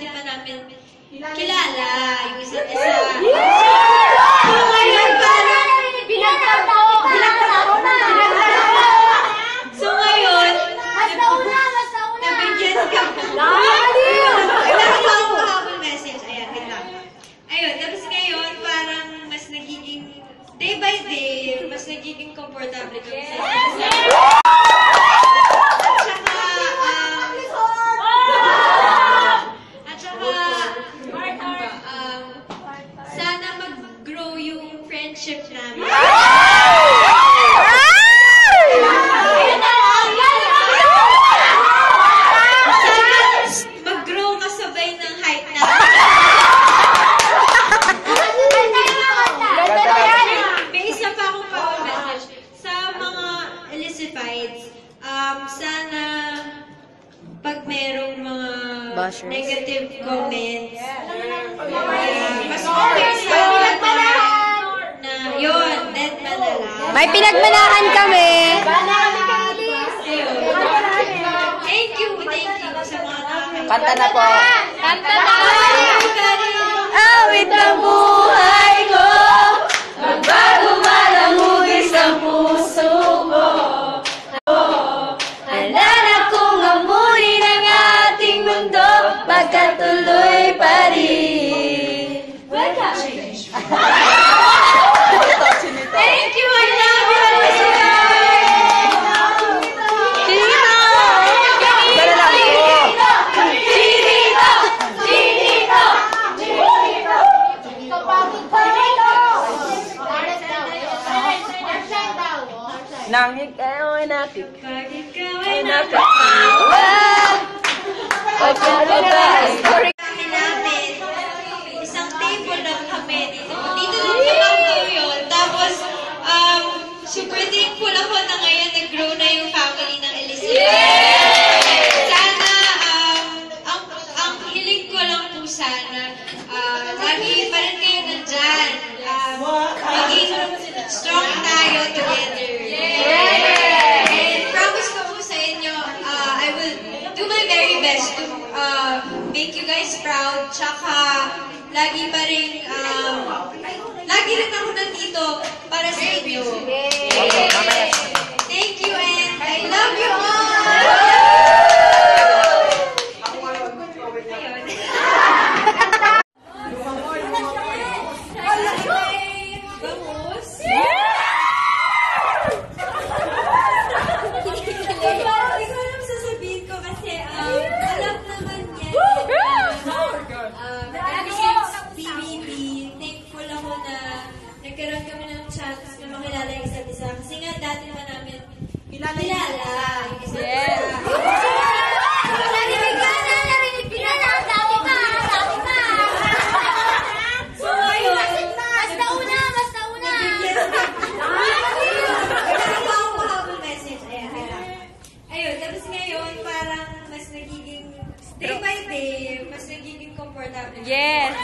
dati pa namin kilala yung isa't isa. So ngayon parang nabigyan kami. Nagkakaroon ko habang message. Ayan, wait lang. Ayun, tapos ngayon parang mas nagiging day by day, mas nagiging komportable kami sa isa. At saka, sana mag-grow yung friendship namin. Sana pag merong mga negative comments, mas okay sa na yun, dead pa na lang. May pinagmanahan kami. Thank you sa mga nakakita. Kanta na po. Kanta na! Awit ng buhay ko, magbago man ang hugis ng puso ko. Magkatuloy pa rin. Thank you, I love you. Nang ikaw ay nakik. Pag ikaw ay nakik. Kami namin, isang table lang kami dito. Dito lang sa Bangko yun. Tapos, super thankful ako na ngayon nag-grow na yung family ng Elizabeth. Sana, ang hiling ko lang po sana, lagi pa rin kayo nandyan. Maging strong tayo together. And promise ko po sa inyo, I will do my very best to make you guys proud. Tsaka, lagi rin ako nandito para sa inyo. Thank you and I love you all! Nagkaroon kami ng chance na makilala yung isa't isa. Kasi nga dati pa namin kilala yung isa't isa. Narinig kilala. Dati pa. So ngayon, basta una. Nagkakaroon ko habang message. Ayun, tapos ngayon parang mas nagiging day by day, mas nagiging comfortable. Yes!